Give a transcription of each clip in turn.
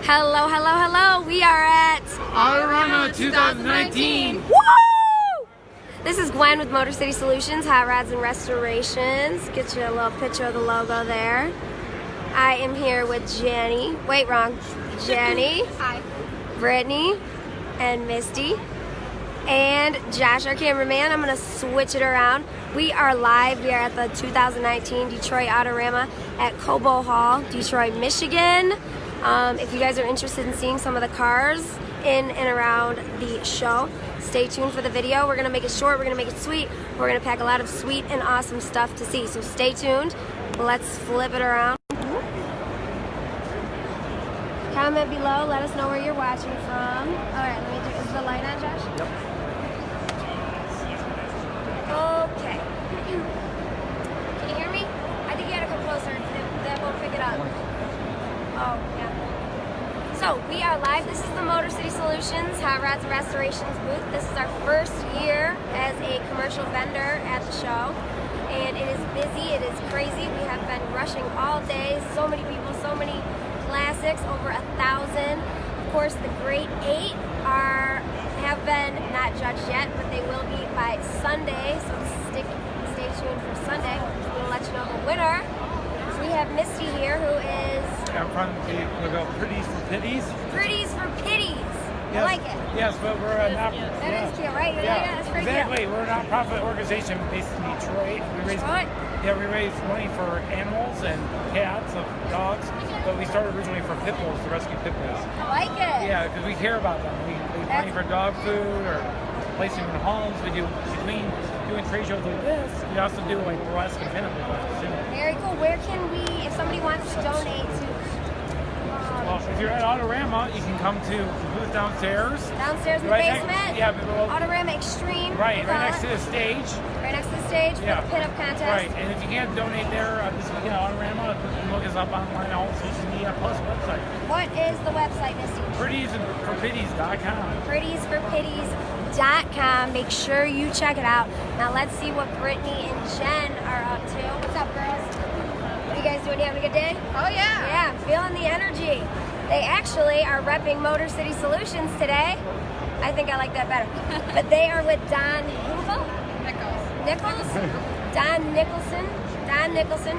Hello, hello, hello. We are at Autorama 2019. Woo! This is Gwen with Motor City Solutions, Hot Rods and Restorations. Get you a little picture of the logo there. I am here with Jenny. Wait, wrong. Jenny. Hi. Brittany and Misty. And Josh, our cameraman. I'm going to switch it around. We are live. We are at the 2019 Detroit Autorama at Cobo Hall, Detroit, Michigan. If you guys are interested in seeing some of the cars in and around the show, stay tuned for the video. We're going to make it short. We're going to make it sweet. We're going to pack a lot of sweet and awesome stuff to see. So stay tuned. Let's flip it around. Comment below. Let us know where you're watching from. All right, is the light on, Josh? Yep. Okay. Can you hear me? I think you gotta come closer. That won't pick it up. Oh, yeah. So, we are live. This is the Motor City Solutions Hot Rods and Restorations booth. This is our first year as a commercial vendor at the show. And it is busy. It is crazy. We have been rushing all day. So many people, so many classics, over 1,000. Of course, the Great 8 have been not judged yet, but they will be by Sunday. So stay tuned for Sunday. We'll let you know the winner. We have Misty here, who is Out front, we'll go Pretties for Pitties. Pretties for Pitties. Yes. I like it. Yes, but we're a not. That is cute, right? Yeah, That's pretty exactly. cute. We're a nonprofit organization based in Detroit. We raise money for animals and cats and dogs. But we started originally for pit bulls, to rescue pit bulls. I like it. Yeah, because we care about them. We money for dog food or placing them in homes. We do between doing trade shows like this. We also do like burlesque and pinup too. Very cool. Where can we, if somebody wants to donate to? Well, if you're at Autorama, you can come to the booth downstairs. Downstairs in the Right basement? Autorama Extreme. Right next to the stage. Right next to the stage for the pinup contest. Right, and if you can't donate there this weekend at Autorama, you can look us up online on all social media plus website. What is the website, Misty? Prettiesforpitties.com. Prettiesforpitties.com. Make sure you check it out. Now let's see what Brittany and Jen are up to. What's up, girls? What are you guys doing? You having a good day? Oh, yeah. Yeah, I'm feeling the energy. They actually are repping Motor City Solutions today. I think I like that better. But they are with Don Nichols? Don Nicholson.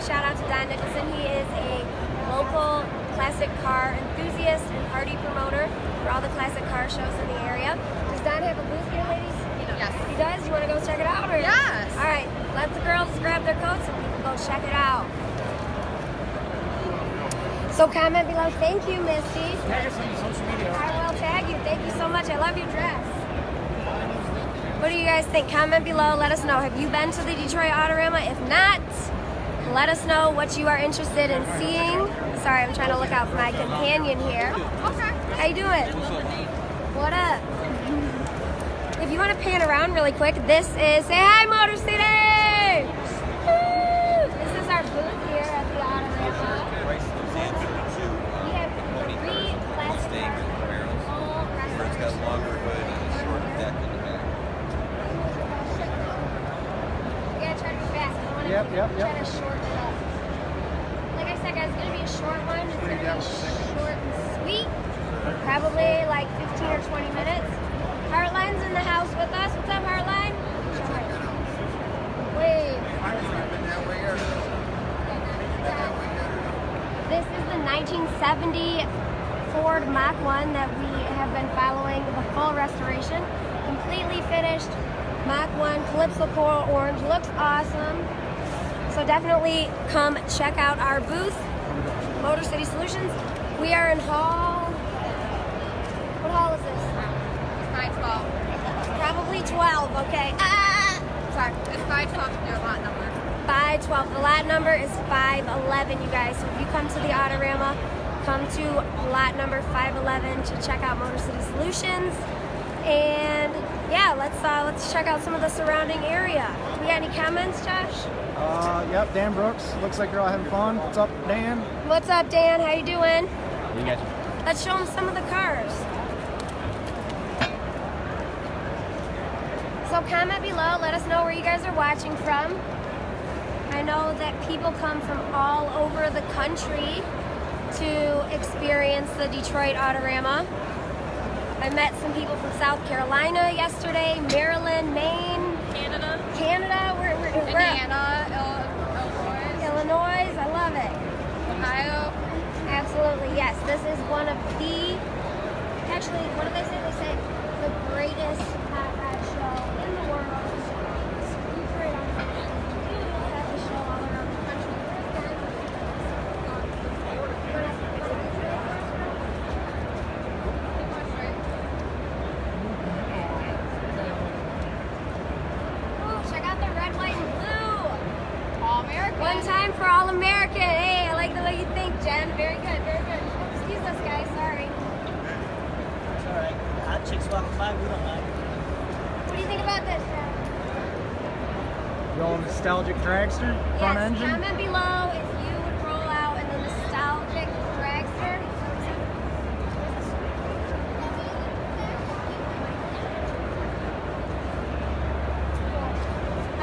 Shout out to Don Nicholson. He is a local classic car enthusiast and party promoter for all the classic car shows in the area. Does Don have a booth here, ladies? Yes. He does? You want to go check it out? Or? Yes. All right, let the girls grab their coats and we can go check it out. So comment below. Thank you, Misty. Tag us on your social media. I will tag you. Thank you so much. I love your dress. What do you guys think? Comment below. Let us know. Have you been to the Detroit Autorama? If not, let us know what you are interested in seeing. Sorry, I'm trying to look out for my companion here. Okay. How you doing? What up? If you want to pan around really quick, this is, say hi, Motor City! Woo! This is our booth here at the Autorama. We have 3 classic cars, full It's got restoration. longer hood and a short deck in the back. We gotta try to be fast. I don't want to try to shorten it up. Like I said, guys, it's gonna be a short one. It's gonna be short and sweet. Probably like 15 or 20 minutes. Heartline's in the house with us. What's up, Heartline? Wave. This is the 1970 Ford Mach 1 that we have been following the full restoration. Completely finished Mach 1 Calypso Coral Orange. Looks awesome. So definitely come check out our booth, Motor City Solutions. We are in hall. What hall is this? 512. Probably 12, okay. Sorry, it's 512 your lot number. 512. The lot number is 511, you guys. So if you come to the Autorama, come to lot number 511 to check out Motor City Solutions. And yeah, let's check out some of the surrounding area. We got any comments, Josh? Yep, Dan Brooks. Looks like you're all having fun. What's up, Dan? What's up, Dan? How you doing? We got you. Let's show them some of the cars. So comment below. Let us know where you guys are watching from. I know that people come from all over the country to experience against the Detroit Autorama. I met some people from South Carolina yesterday, Maryland, Maine, Canada, where Indiana, Illinois. I love it. Ohio. Absolutely, yes. This is one of the, actually, what do they say? They say the greatest hot rod show in the world. Detroit Autorama. We'll have the show all around the country. Ooh, check out the red, white, and blue. All American. One time for all American. Hey, I like the way you think, Jen. Very good, very good. Excuse us, guys. Sorry. It's all right. Hot chicks walking by, we don't mind. What do you think about this, Jen? The old nostalgic dragster, front Yes, engine. comment below if you would roll out in the nostalgic dragster.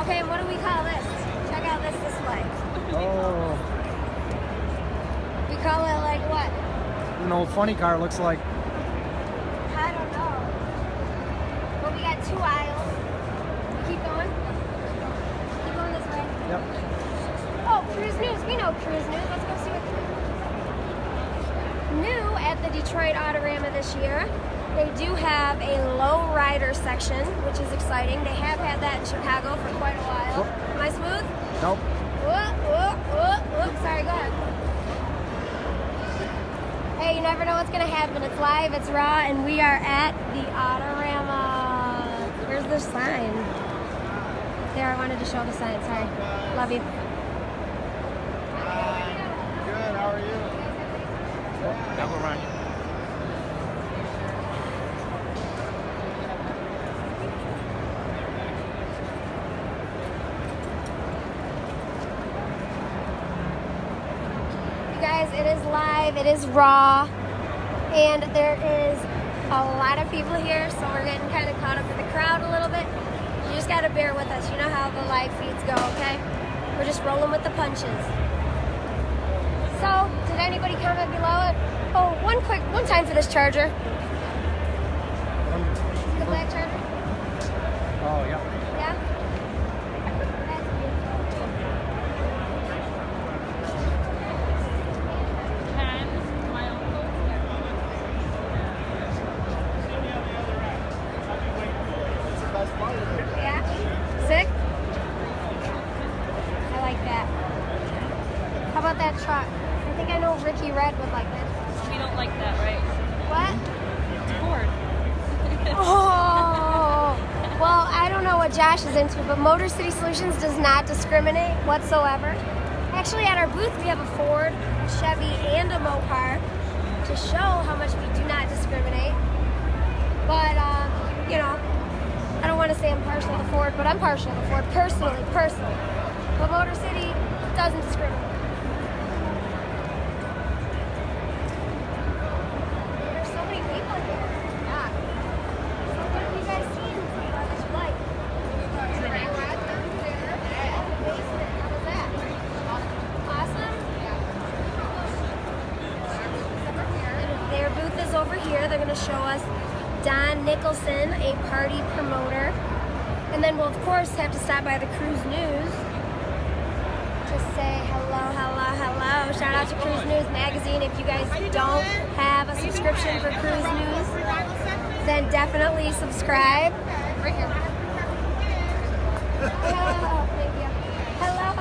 Okay, and what do we call this? Check out this display. Oh, We call it like what? an old funny car looks like. I don't know. Well, we got 2 aisles. We keep going? Keep going this way. Yep. Oh, Cruise News. We know Cruise News. Let's go see what new at the Detroit Autorama this year. They do have a low rider section, which is exciting. They have had that in Chicago for quite a while. Whoop. Am I smooth? Nope. Whoop, whoop, whoop, whoop. Sorry, go ahead. Hey, you never know what's going to happen. It's live, it's raw, and we are at the Autorama. Where's the sign? There, I wanted to show the sign. Sorry. Love you. Good. How are you? Now go around. You guys, it is live, it is raw, and there is a lot of people here, so we're getting kind of caught up in the crowd a little bit. You just gotta bear with us. You know how the live feeds go, okay? We're just rolling with the punches. So, did anybody comment below it? Oh, one time for this charger. The black charger? Oh, yeah. Yeah? That's beautiful. Yeah? Sick? I like that. How about that truck? I think I know Ricky Red would like that. We don't like that, right? What? Ford. Oh! Well, I don't know what Josh is into, but Motor City Solutions does not discriminate whatsoever. Actually, at our booth, we have a Ford, a Chevy, and a Mopar to show how much we do not discriminate. But, you know, I don't want to say I'm partial to Ford, but I'm partial to Ford personally. But Motor City doesn't discriminate. There's so many people here. Yeah. So what have you guys seen on this flight? Basement. How was that? Awesome? Their booth is over here. They're going to show us Don Nicholson, a party promoter. And then we'll, of course, have to stop by the Cruise News to say hello. Shout out to Cruise News Magazine. If you guys don't have a subscription for Cruise News, then definitely subscribe. Right here. Oh, thank you. Hello.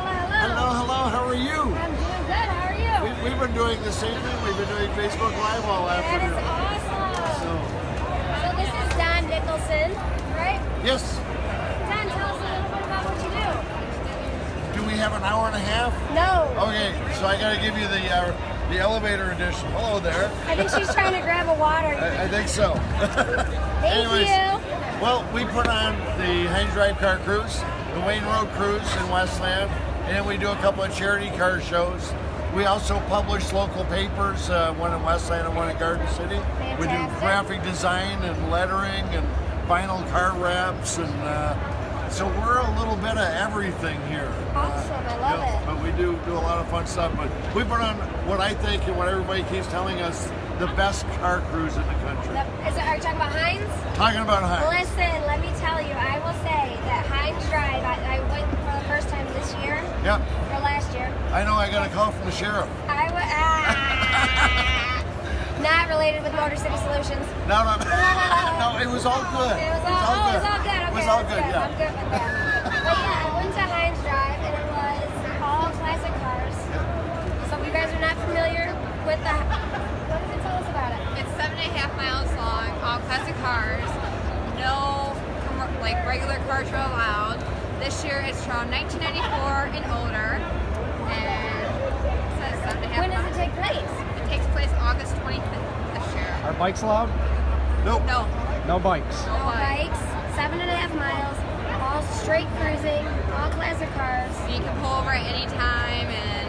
Hello, how are you? I'm doing good. How are you? We've been doing the same thing. We've been doing Facebook Live all That is afternoon. awesome. So this is Don Nicholson, right? Yes. Don, tell us a little bit about what you do. Do we have an hour and a half? No. Okay, so I got to give you the elevator edition. Hello there. I think she's trying to grab a water. I think so. Thank Anyways, you. well, we put on the Hang Drive Car Cruise, the Wayne Road Cruise in Westland, and we do a couple of charity car shows. We also publish local papers, one in Westland and one in Garden City. We do Fantastic. graphic design and lettering and vinyl car wraps, and so we're a little bit of everything here. Awesome. I love it. But we do a lot of fun stuff. But we put on what I think and what everybody keeps telling us the best car cruise in the country. Are you talking about Heinz? Talking about Heinz. Listen, let me tell you, I will say that Heinz Drive, I went for the first time this year, Yep. or last year. I know. I got a call from the sheriff. Not related with Motor City Solutions. No, it was all good. It was all good. Okay, It was all good. that's Yeah. I'm good with that. But yeah, I went to Heinz Drive and it was all classic cars. So if you guys are not familiar with the, what does it tell us about it? It's 7.5 miles long, all classic cars. No regular cars are allowed. This year it's from 1994 and older. And it says 7.5 When does miles. it take place? It takes place August 25th this year. Are bikes allowed? Nope. No. No bikes. No bike. Bikes, 7.5 miles, all straight cruising, all classic cars. You can pull over at any time and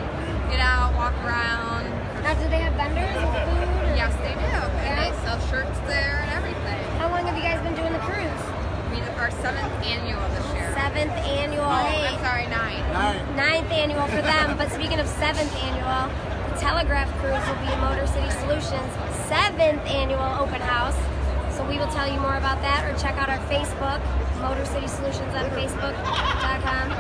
get out, walk around. Now, do they have vendors and food? Or? Yes, they do. And Yeah. they sell shirts there and everything. How long have you guys been doing the cruise? We our 7th annual this year. 7th annual. Oh, Hey, I'm sorry, 9. 9th annual for them. But speaking of 7th annual, the Telegraph Cruise will be in Motor City Solutions 7th annual open house. So we will tell you more about that, or check out our Facebook, Motor City Solutions on Facebook.com.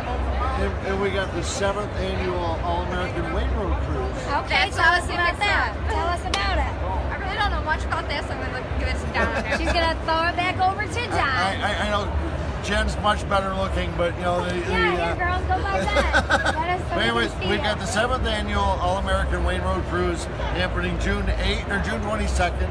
And we got the 7th annual All-American Wayne Road Cruise. Okay, That's tell what us I was about gonna that. say. Tell us about it. I really don't know much about this. I'm going to give it some down. She's gonna throw it back over to John. I know Jen's much better looking, but you know Yeah, here, girls, go by that. Let us But anyways, see we've it. got the 7th annual All-American Wayne Road Cruise happening June 8th or June 22nd.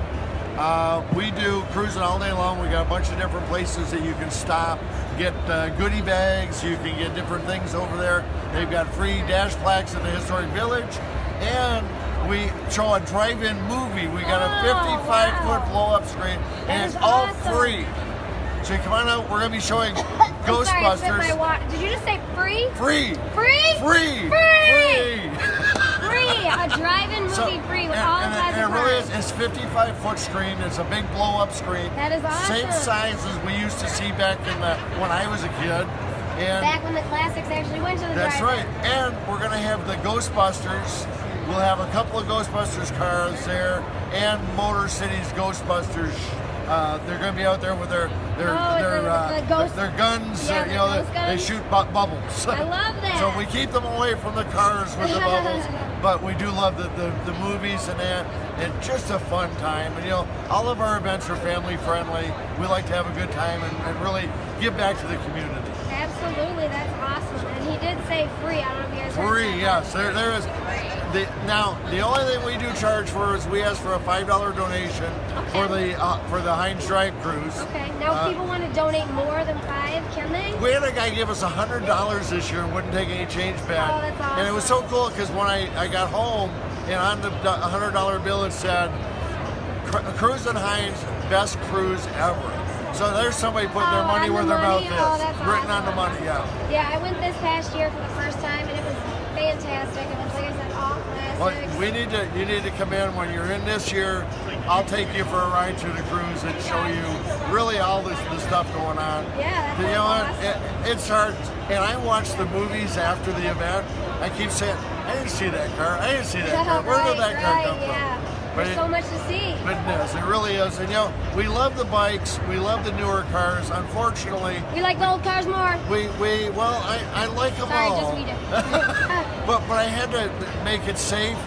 We do cruising all day long. We got a bunch of different places that you can stop, get goodie bags. You can get different things over there. They've got free dash plaques in the historic village, and we show a drive-in movie. We got a 55-foot blow-up screen, That and is it's all awesome. free. So come on out. We're gonna be showing I'm sorry, I spit my Ghostbusters. water. Did you just say free? Free. Free? Free. Free. Free. Free. A drive-in movie free with all and classic it really cars. is. It's 55-foot screen. It's a big blow-up screen. That is awesome. Same size as we used to see back in the when I was a kid. And Back when the classics actually went to the that's drive-in. right. And we're gonna have the Ghostbusters. We'll have a couple of Ghostbusters cars there, and Motor City's Ghostbusters. They're going to be out there with their the ghost- their guns. Yeah, the ghost they guns. shoot bubbles. I love that. So we keep them away from the cars with the bubbles, but we do love the movies and that, and just a fun time. And all of our events are family friendly. We like to have a good time and really give back to the community. Absolutely, that's awesome. And he did say free. I don't know if you guys heard Free, that. yes. There is. Now, the only thing we do charge for is we ask for a $5 donation for the Heinz Drive cruise. Okay, now if people want to donate more than 5, can they? We had a guy give us $100 this year and wouldn't take any change back. Oh, that's And it was so cool because when I got home and on the $100 bill it said, Cruise and Heinz, best cruise ever. So there's somebody putting their money on where the their mouth money? is. Oh, that's Written on awesome. the money, yeah. Yeah, I went this past year for the first time, and it was fantastic. It was, like I said, all Well, classics. you need to come in when you're in this year. I'll take you for a ride through the cruise and show you really all the stuff going on. Yeah, that You sounds know what? awesome. It's hard. And I watch the movies after the event. I keep saying, I didn't see that car. I didn't see that car. Where did that car come yeah. from? There's so much to see. But it is. It really is. And we love the bikes. We love the newer cars. Unfortunately, We like the old cars more. I like them Sorry, all. just we do. But I had to make it safe.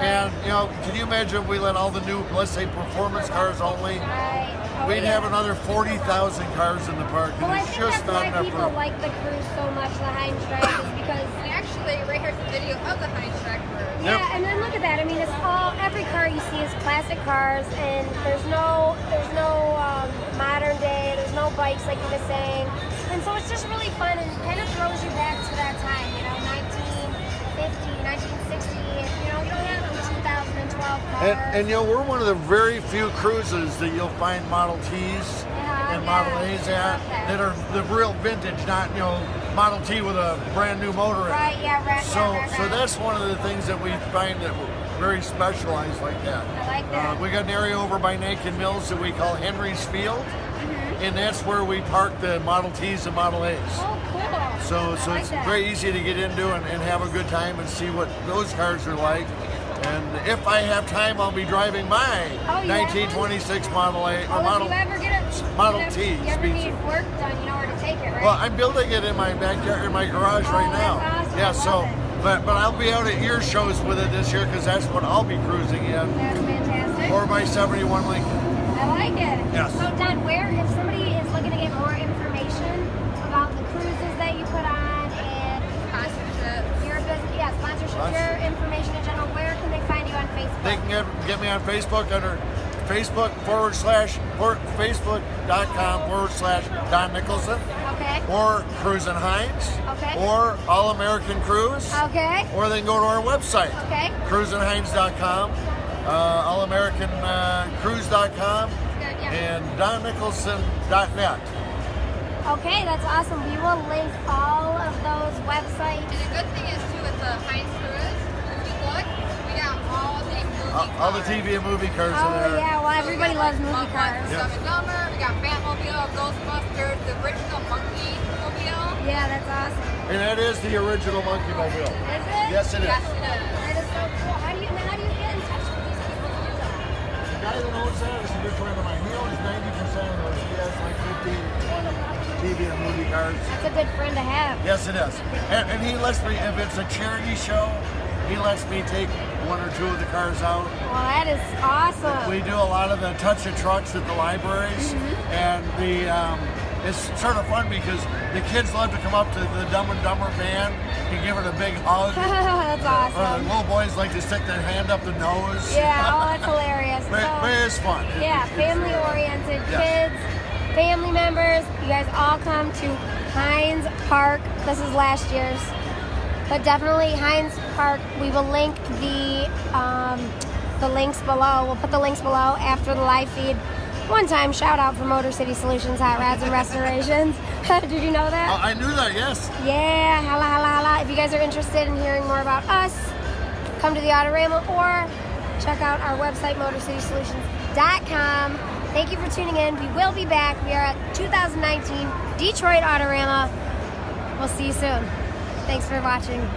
And can you imagine if we let all the new, let's say, performance cars only? Right. Oh, We'd yeah. have another 40,000 cars in the park, and Well, I it's think just that's not why enough people room. like the cruise so much, the Heinz Drive, is because And actually, right here's the video of the Heinz Track cruise. Yep. yeah, and then look at that. I mean, it's all every car you see is classic cars, and there's no modern day. There's no bikes like you were saying, and so it's just really fun and kind of throws you back to that time. 1950, 1960. You don't have them 2012 cars. And we're one of the very few cruises that you'll find Model Ts and Model A's at that are the real vintage, not Model T with a brand new motor in it. Right. Yeah. Right. So that's one of the things that we find that we're very specialized like that. I like that. We got an area over by Naked Mills that we call Henry's Field, and that's where we park the Model Ts and Model A's. Oh, cool. So I like it's that. very easy to get into and have a good time and see what those cars are like. And if I have time, I'll be driving my Oh, you have 1926 Model A or Well, Model. if you ever get a Model you know, T, you ever speed need suit. work done, you know where to take it, right? Well, I'm building it in my backyard, in my garage right that's now. awesome. Yeah, I so, love but I'll be out at your shows with it this year because that's what I'll be cruising in. That's fantastic. 4x71 Lincoln. I like it. Yes. So, Don, where, if somebody is looking to get more information about the cruises that you put on and your business, yeah, sponsorship, your information in general, where can they find you on Facebook? They can get me on Facebook under Facebook.com/Don Nicholson. Okay. Or Cruisin' Heinz. Okay. Or All American Cruise. Okay. Or they can go to our website. Okay. CruisinHeinz.com, AllAmericanCruise.com, and DonNicholson.net. Okay, that's awesome. We will link all of those websites. And the good thing is too with the Heinz Cruise, if you look, we got all the movie All the cars. TV and movie cars in Oh, there. yeah, well, everybody loves movie cars. Yes. Dumb and Dumber, we got Batmobile, Ghostbusters, the original Monkey Mobile. Yeah, that's awesome. And that is the original Monkey Mobile. Is it? Yes, it is. Yes, it is. That is so cool. How do you get in touch with these people to do that? The guy that owns that is a good friend of mine. He owns 90% of those. He has like 15, 20 TV and movie cars. That's a good friend to have. Yes, it is. And he lets me, if it's a charity show, he lets me take one or two of the cars out. Well, that is awesome. We do a lot of the touch of trucks at the libraries, and it's sort of fun because the kids love to come up to the Dumb and Dumber van and give it a big hug. That's Or awesome. the little boys like to stick their hand up the nose. Yeah, oh, that's hilarious. But it's fun. Yeah, family-oriented Yes. kids, family members. You guys all come to Heinz Park. This is last year's, but definitely Heinz Park. We will link the links below. We'll put the links below after the live feed. One time shout out for Motor City Solutions Hot Rods and Restorations. Did you know that? I knew that, yes. Yeah, holla, holla, holla. If you guys are interested in hearing more about us, come to the Autorama or check out our website, motorcitysolutions.com. Thank you for tuning in. We will be back. We are at 2019 Detroit Autorama. We'll see you soon. Thanks for watching.